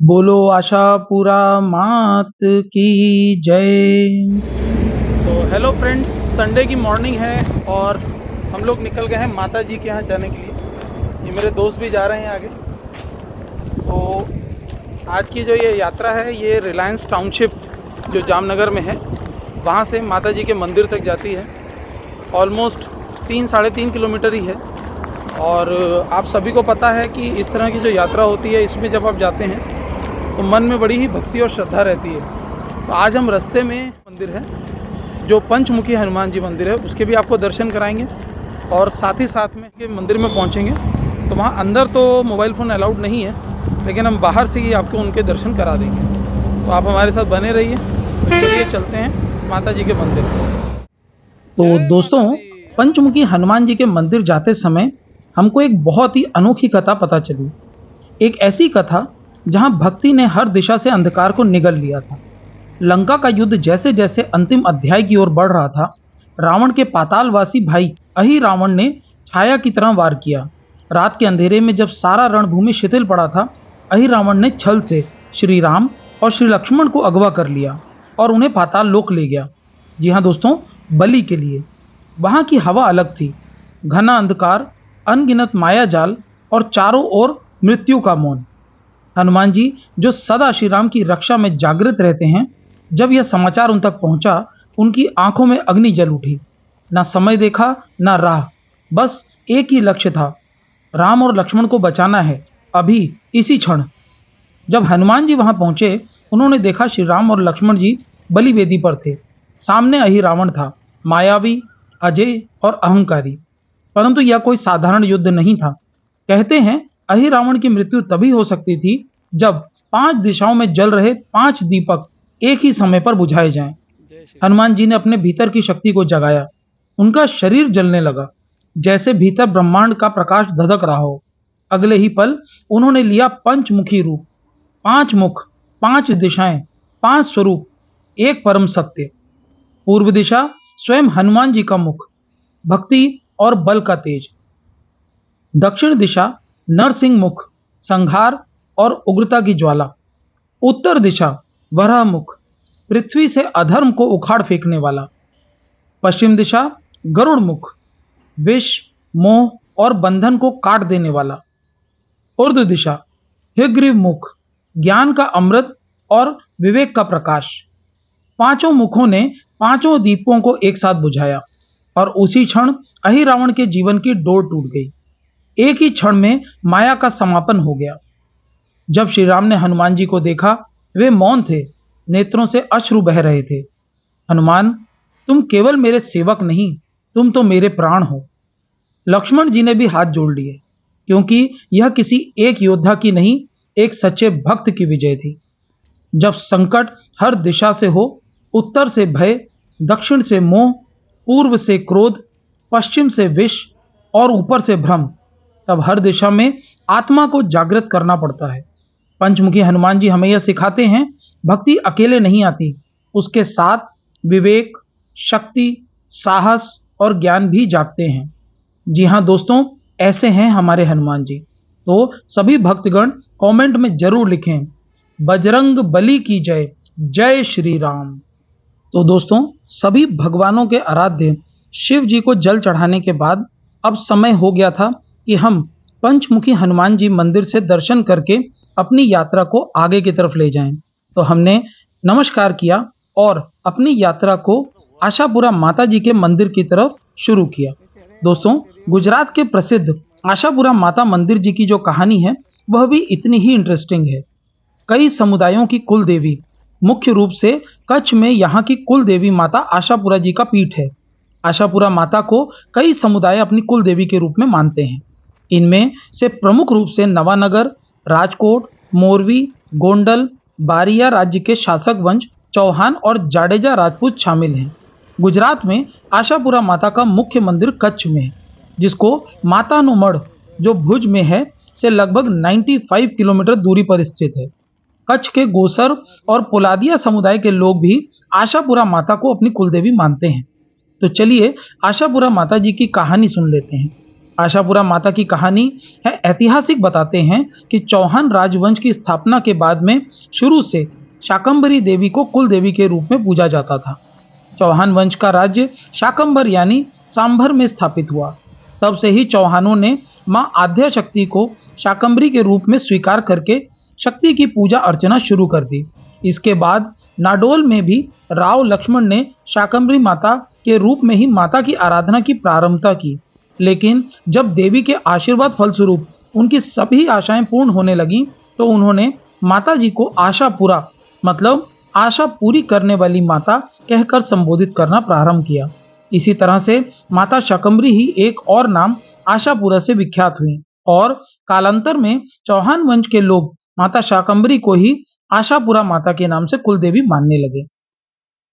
बोलो आशापुरा मात की जय। तो हेलो फ्रेंड्स, संडे की मॉर्निंग है और हम लोग निकल गए हैं माता जी के यहाँ जाने के लिए। ये मेरे दोस्त भी जा रहे हैं आगे। तो आज की जो ये यात्रा है ये रिलायंस टाउनशिप जो जामनगर में है वहाँ से माता जी के मंदिर तक जाती है। ऑलमोस्ट 3-3.5 किलोमीटर ही है। और आप सभी को पता है कि इस तरह की जो यात्रा होती है इसमें जब आप जाते हैं तो मन में बड़ी ही भक्ति और श्रद्धा रहती है। तो आज हम रास्ते में मंदिर है जो पंचमुखी हनुमान जी मंदिर है उसके भी आपको दर्शन कराएंगे और साथ ही साथ में के मंदिर में पहुंचेंगे तो वहां अंदर तो मोबाइल फ़ोन अलाउड नहीं है, लेकिन हम बाहर से ही आपको उनके दर्शन करा देंगे। तो आप हमारे साथ बने रहिए। तो चलिए चलते हैं माता जी के मंदिर। तो दोस्तों, पंचमुखी हनुमान जी के मंदिर जाते समय हमको एक बहुत ही अनोखी कथा पता चली। एक ऐसी कथा जहां भक्ति ने हर दिशा से अंधकार को निगल लिया था। लंका का युद्ध जैसे जैसे अंतिम अध्याय की ओर बढ़ रहा था, रावण के पातालवासी भाई अहि रावण ने छाया की तरह वार किया। रात के अंधेरे में जब सारा रणभूमि शिथिल पड़ा था, अहि रावण ने छल से श्री राम और श्री लक्ष्मण को अगवा कर लिया और उन्हें पाताल लोक ले गया। जी हाँ दोस्तों, बलि के लिए। वहां की हवा अलग थी, घना अंधकार, अनगिनत माया जाल और चारों ओर मृत्यु का मौन। हनुमान जी जो सदा श्री राम की रक्षा में जागृत रहते हैं, जब यह समाचार उन तक पहुंचा, उनकी आंखों में अग्नि जल उठी। ना समय देखा ना राह, बस एक ही लक्ष्य था, राम और लक्ष्मण को बचाना है, अभी इसी क्षण। जब हनुमान जी वहां पहुंचे, उन्होंने देखा श्री राम और लक्ष्मण जी बलि वेदी पर थे। सामने अहि रावण था, मायावी, अजय और अहंकारी। परंतु यह कोई साधारण युद्ध नहीं था। कहते हैं अहि रावण की मृत्यु तभी हो सकती थी जब 5 दिशाओं में जल रहे 5 दीपक एक ही समय पर बुझाए जाएं। हनुमान जी ने अपने भीतर की शक्ति को जगाया। उनका शरीर जलने लगा, जैसे भीतर ब्रह्मांड का प्रकाश धधक रहा हो। अगले ही पल उन्होंने लिया पंचमुखी रूप। 5 मुख, 5 दिशाएं, 5 स्वरूप, एक परम सत्य। पूर्व दिशा स्वयं हनुमान जी का मुख, भक्ति और बल का तेज। दक्षिण दिशा नरसिंह मुख, संहार और उग्रता की ज्वाला। उत्तर दिशा वराह मुख, पृथ्वी से अधर्म को उखाड़ फेंकने वाला। पश्चिम दिशा गरुड़ मुख, विष, मोह और बंधन को काट देने वाला। ऊर्ध्व दिशा हिग्रीव मुख, ज्ञान का अमृत और विवेक का प्रकाश। पांचों मुखों ने पांचों दीपों को एक साथ बुझाया और उसी क्षण अहि रावण के जीवन की डोर टूट गई। एक ही क्षण में माया का समापन हो गया। जब श्री राम ने हनुमान जी को देखा, वे मौन थे, नेत्रों से अश्रु बह रहे थे। हनुमान, तुम केवल मेरे सेवक नहीं, तुम तो मेरे प्राण हो। लक्ष्मण जी ने भी हाथ जोड़ लिए, क्योंकि यह किसी एक योद्धा की नहीं, एक सच्चे भक्त की विजय थी। जब संकट हर दिशा से हो, उत्तर से भय, दक्षिण से मोह, पूर्व से क्रोध, पश्चिम से विष और ऊपर से भ्रम, तब हर दिशा में आत्मा को जागृत करना पड़ता है। पंचमुखी हनुमान जी हमें यह सिखाते हैं, भक्ति अकेले नहीं आती, उसके साथ विवेक, शक्ति, साहस और ज्ञान भी जागते हैं। जी हाँ दोस्तों, ऐसे हैं हमारे हनुमान जी। तो सभी भक्तगण कमेंट में जरूर लिखें, बजरंग बली की जय, जय श्री राम। तो दोस्तों, सभी भगवानों के आराध्य शिव जी को जल चढ़ाने के बाद अब समय हो गया था कि हम पंचमुखी हनुमान जी मंदिर से दर्शन करके अपनी यात्रा को आगे की तरफ ले जाएं। तो हमने नमस्कार किया और अपनी यात्रा को आशापुरा माता जी के मंदिर की तरफ शुरू किया। दोस्तों, गुजरात के प्रसिद्ध आशापुरा माता मंदिर जी की जो कहानी है वह भी इतनी ही इंटरेस्टिंग है। कई समुदायों की कुल देवी, मुख्य रूप से कच्छ में यहाँ की कुल देवी माता आशापुरा जी का पीठ है। आशापुरा माता को कई समुदाय अपनी कुल देवी के रूप में मानते हैं। इनमें से प्रमुख रूप से नवानगर, राजकोट, मोरवी, गोंडल, बारिया राज्य के शासक वंश चौहान और जाडेजा राजपूत शामिल हैं। गुजरात में आशापुरा माता का मुख्य मंदिर कच्छ में है, जिसको मातानुमढ़ जो भुज में है से लगभग 95 किलोमीटर दूरी पर स्थित है। कच्छ के गोसर और पोलादिया समुदाय के लोग भी आशापुरा माता को अपनी कुलदेवी मानते हैं। तो चलिए आशापुरा माता जी की कहानी सुन लेते हैं। आशापुरा माता की कहानी है ऐतिहासिक बताते हैं कि चौहान राजवंश की स्थापना के बाद में शुरू से शाकंभरी देवी को कुल देवी के रूप में पूजा जाता था। चौहान वंश का राज्य शाकंभर यानी सांभर में स्थापित हुआ। तब से ही चौहानों ने मां आद्या शक्ति को शाकंभरी के रूप में स्वीकार करके शक्ति की पूजा अर्चना शुरू कर दी। इसके बाद नाडोल में भी राव लक्ष्मण ने शाकंभरी माता के रूप में ही माता की आराधना की प्रारंभता की। लेकिन जब देवी के आशीर्वाद फलस्वरूप उनकी सभी आशाएं पूर्ण होने लगीं, तो उन्होंने माता जी को आशापुरा मतलब आशा पूरी करने वाली माता कहकर संबोधित करना प्रारंभ किया। इसी तरह से माता शाकंभरी ही एक और नाम आशापुरा से विख्यात हुई और कालांतर में चौहान वंश के लोग माता शाकंभरी को ही आशापुरा माता के नाम से कुलदेवी मानने लगे।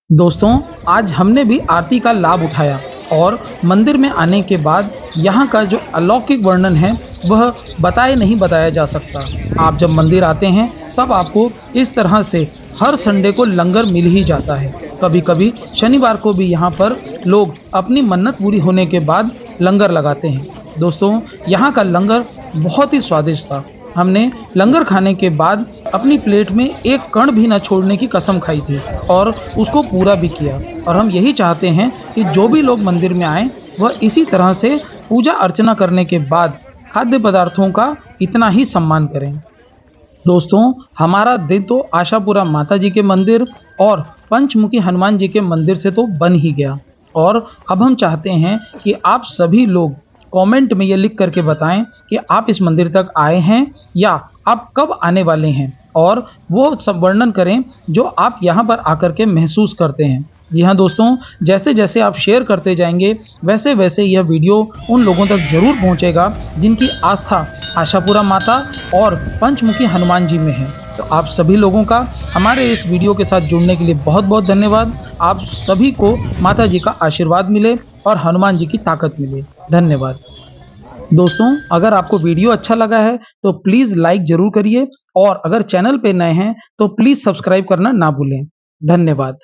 दोस्तों, आज हमने भी आरती का लाभ उठाया और मंदिर में आने के बाद यहाँ का जो अलौकिक वर्णन है वह बताए नहीं बताया जा सकता। आप जब मंदिर आते हैं तब आपको इस तरह से हर संडे को लंगर मिल ही जाता है। कभी कभी शनिवार को भी यहाँ पर लोग अपनी मन्नत पूरी होने के बाद लंगर लगाते हैं। दोस्तों, यहाँ का लंगर बहुत ही स्वादिष्ट था। हमने लंगर खाने के बाद अपनी प्लेट में एक कण भी न छोड़ने की कसम खाई थी और उसको पूरा भी किया। और हम यही चाहते हैं कि जो भी लोग मंदिर में आए वह इसी तरह से पूजा अर्चना करने के बाद खाद्य पदार्थों का इतना ही सम्मान करें। दोस्तों, हमारा दिन तो आशापुरा माता जी के मंदिर और पंचमुखी हनुमान जी के मंदिर से तो बन ही गया और अब हम चाहते हैं कि आप सभी लोग कमेंट में ये लिख करके बताएं कि आप इस मंदिर तक आए हैं या आप कब आने वाले हैं और वो सब वर्णन करें जो आप यहाँ पर आकर के महसूस करते हैं। जी हाँ दोस्तों, जैसे जैसे आप शेयर करते जाएंगे वैसे वैसे यह वीडियो उन लोगों तक जरूर पहुँचेगा जिनकी आस्था आशापुरा माता और पंचमुखी हनुमान जी में है। तो आप सभी लोगों का हमारे इस वीडियो के साथ जुड़ने के लिए बहुत बहुत धन्यवाद। आप सभी को माता जी का आशीर्वाद मिले और हनुमान जी की ताकत मिले। धन्यवाद। दोस्तों, अगर आपको वीडियो अच्छा लगा है तो प्लीज़ लाइक ज़रूर करिए और अगर चैनल पे नए हैं तो प्लीज़ सब्सक्राइब करना ना भूलें। धन्यवाद।